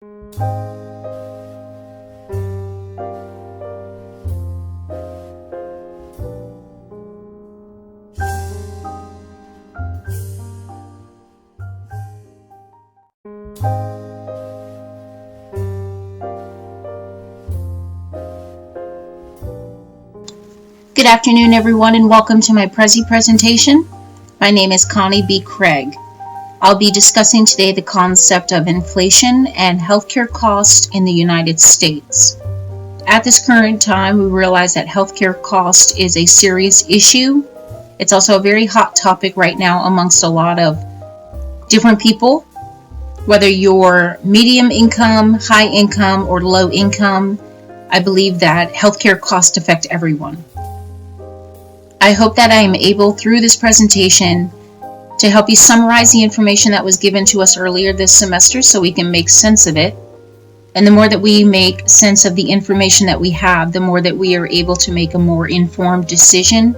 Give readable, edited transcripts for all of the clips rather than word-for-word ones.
Good afternoon, everyone, and welcome to my Prezi presentation. My name is Connie B. Craig. I'll be discussing today the concept of inflation and healthcare costs in the United States. At this current time, we realize that healthcare cost is a serious issue. It's also a very hot topic right now amongst a lot of different people, whether you're medium income, high income, or low income. I believe that healthcare costs affect everyone. I hope that I am able, through this presentation, to help you summarize the information that was given to us earlier this semester so we can make sense of it. And the more that we make sense of the information that we have, the more that we are able to make a more informed decision,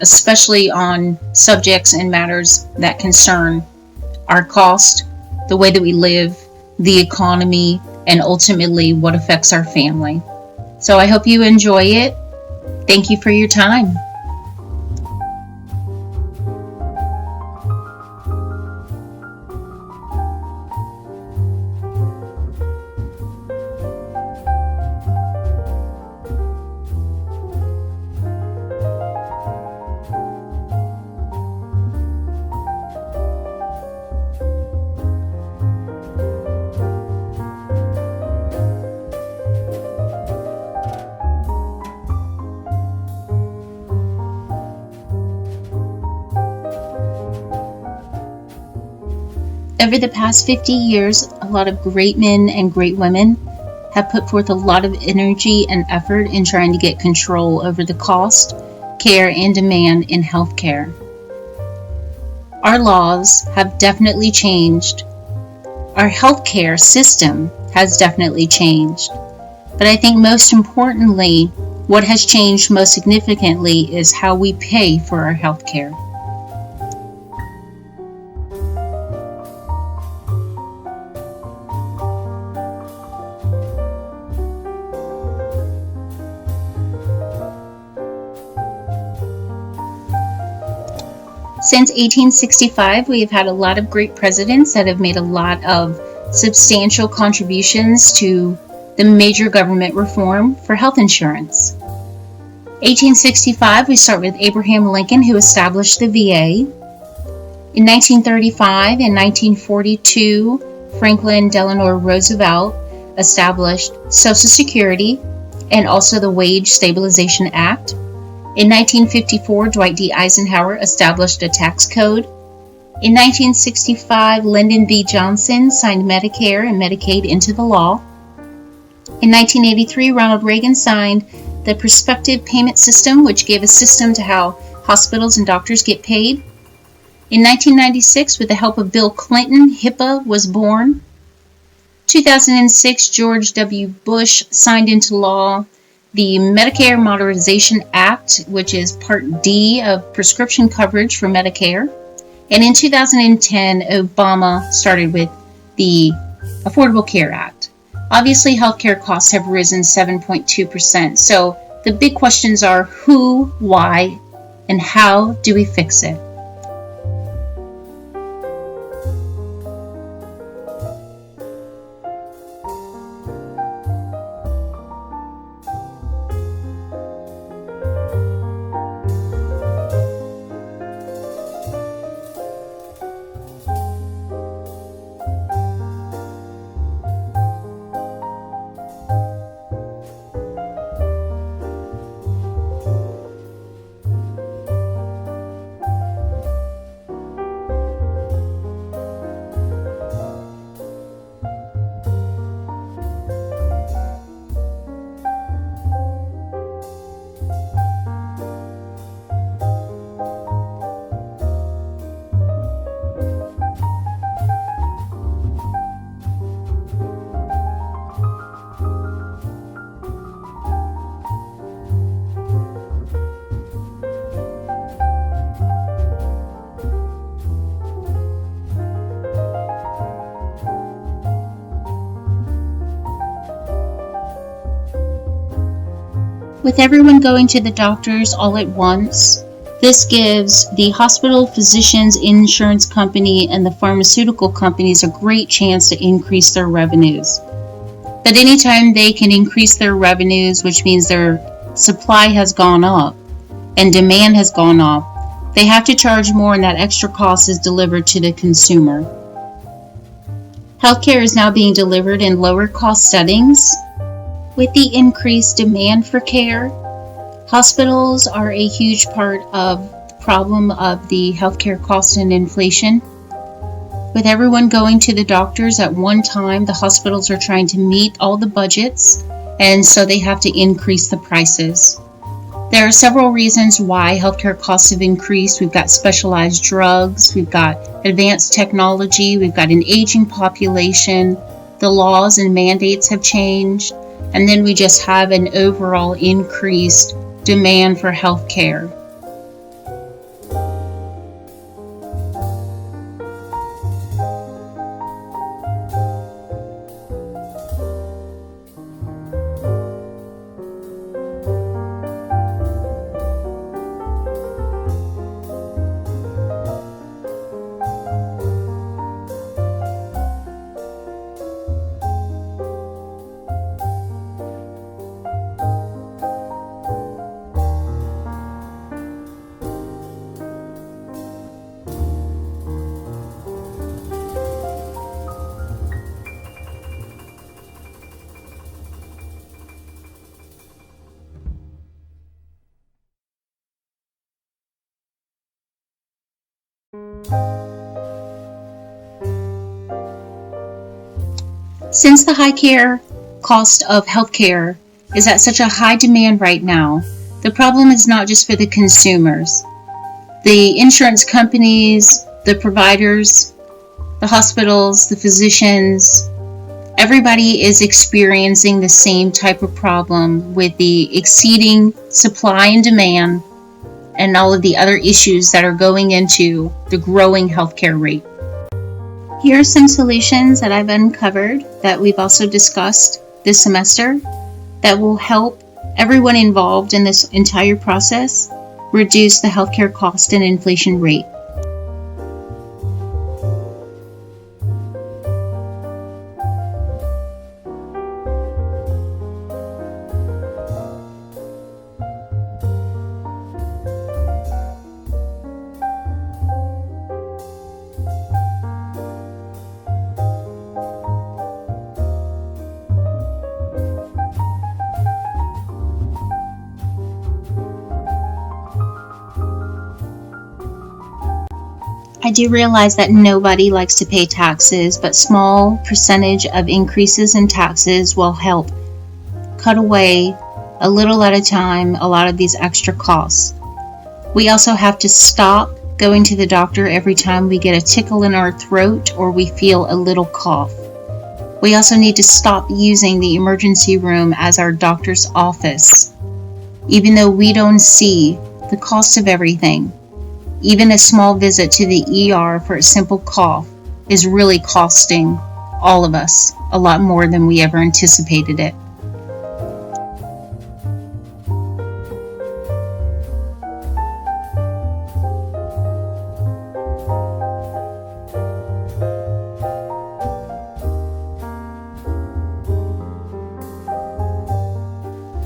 especially on subjects and matters that concern our cost, the way that we live, the economy, and ultimately what affects our family. So I hope you enjoy it. Thank you for your time. Over the past 50 years, a lot of great men and great women have put forth a lot of energy and effort in trying to get control over the cost, care, and demand in healthcare. Our laws have definitely changed. Our healthcare system has definitely changed. But I think most importantly, what has changed most significantly is how we pay for our healthcare. Since 1865, we have had a lot of great presidents that have made a lot of substantial contributions to the major government reform for health insurance. 1865, we start with Abraham Lincoln, who established the VA. In 1935 and 1942, Franklin Delano Roosevelt established Social Security and also the Wage Stabilization Act. In 1954, Dwight D. Eisenhower established a tax code. In 1965, Lyndon B. Johnson signed Medicare and Medicaid into the law. In 1983, Ronald Reagan signed the Prospective Payment System, which gave a system to how hospitals and doctors get paid. In 1996, with the help of Bill Clinton, HIPAA was born. 2006, George W. Bush signed into law the Medicare Modernization Act, which is Part D of prescription coverage for Medicare. And in 2010, Obama started with the Affordable Care Act. Obviously, healthcare costs have risen 7.2%. So the big questions are who, why, and how do we fix it? With everyone going to the doctors all at once, this gives the hospital, physicians, insurance company, and the pharmaceutical companies a great chance to increase their revenues. But anytime they can increase their revenues, which means their supply has gone up and demand has gone up, they have to charge more, and that extra cost is delivered to the consumer. Healthcare is now being delivered in lower cost settings. With the increased demand for care, hospitals are a huge part of the problem of the healthcare cost and inflation. With everyone going to the doctors at one time, the hospitals are trying to meet all the budgets, and so they have to increase the prices. There are several reasons why healthcare costs have increased. We've got specialized drugs, we've got advanced technology, we've got an aging population, the laws and mandates have changed, and then we just have an overall increased demand for healthcare. Since the high care cost of healthcare is at such a high demand right now, the problem is not just for the consumers. The insurance companies, the providers, the hospitals, the physicians, everybody is experiencing the same type of problem with the exceeding supply and demand and all of the other issues that are going into the growing healthcare rate. Here are some solutions that I've uncovered that we've also discussed this semester that will help everyone involved in this entire process reduce the healthcare cost and inflation rate. I do realize that nobody likes to pay taxes, but small percentage of increases in taxes will help cut away a little at a time a lot of these extra costs. We also have to stop going to the doctor every time we get a tickle in our throat or we feel a little cough. We also need to stop using the emergency room as our doctor's office. Even though we don't see the cost of everything, even a small visit to the ER for a simple cough is really costing all of us a lot more than we ever anticipated it.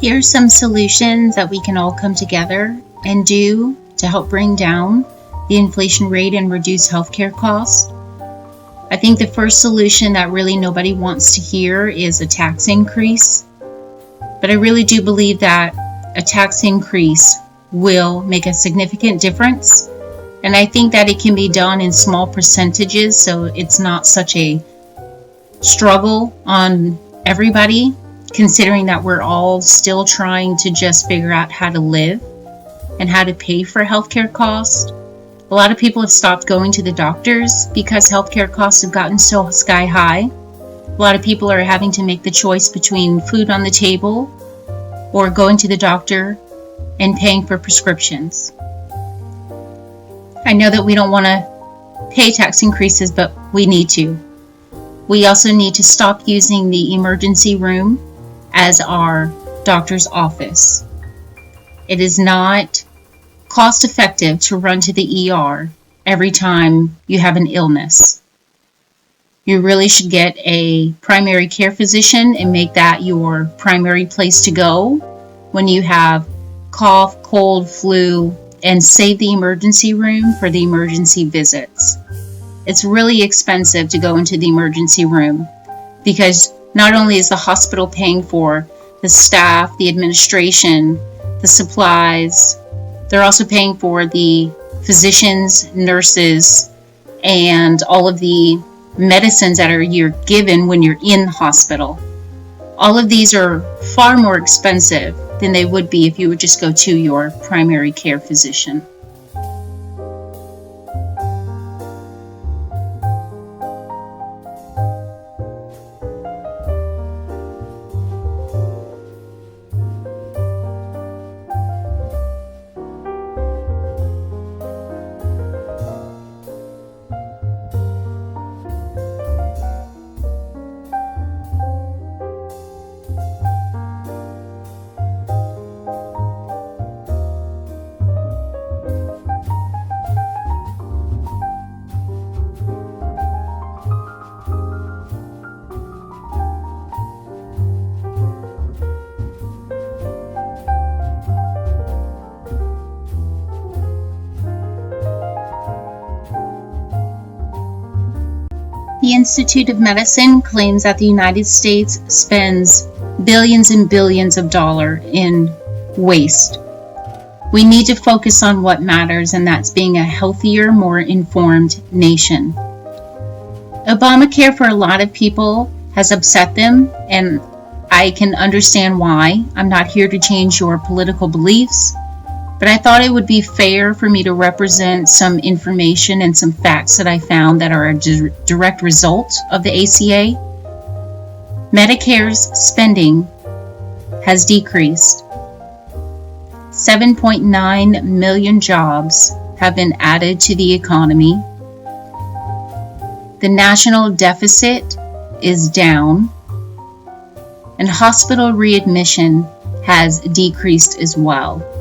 Here are some solutions that we can all come together and do to help bring down the inflation rate and reduce healthcare costs. I think the first solution that really nobody wants to hear is a tax increase. But I really do believe that a tax increase will make a significant difference. And I think that it can be done in small percentages, so it's not such a struggle on everybody, considering that we're all still trying to just figure out how to live and how to pay for healthcare costs. A lot of people have stopped going to the doctors because healthcare costs have gotten so sky high. A lot of people are having to make the choice between food on the table or going to the doctor and paying for prescriptions. I know that we don't want to pay tax increases, but we need to. We also need to stop using the emergency room as our doctor's office. It is not cost effective to run to the ER every time you have an illness. You really should get a primary care physician and make that your primary place to go when you have cough, cold, flu, and save the emergency room for the emergency visits. It's really expensive to go into the emergency room because not only is the hospital paying for the staff, the administration, the supplies, they're also paying for the physicians, nurses, and all of the medicines that you're given when you're in hospital. All of these are far more expensive than they would be if you would just go to your primary care physician. The Institute of Medicine claims that the United States spends billions and billions of dollars in waste. We need to focus on what matters, and that's being a healthier, more informed nation. Obamacare for a lot of people has upset them, and I can understand why. I'm not here to change your political beliefs, but I thought it would be fair for me to represent some information and some facts that I found that are a direct result of the ACA. Medicare's spending has decreased. 7.9 million jobs have been added to the economy. The national deficit is down, and hospital readmission has decreased as well.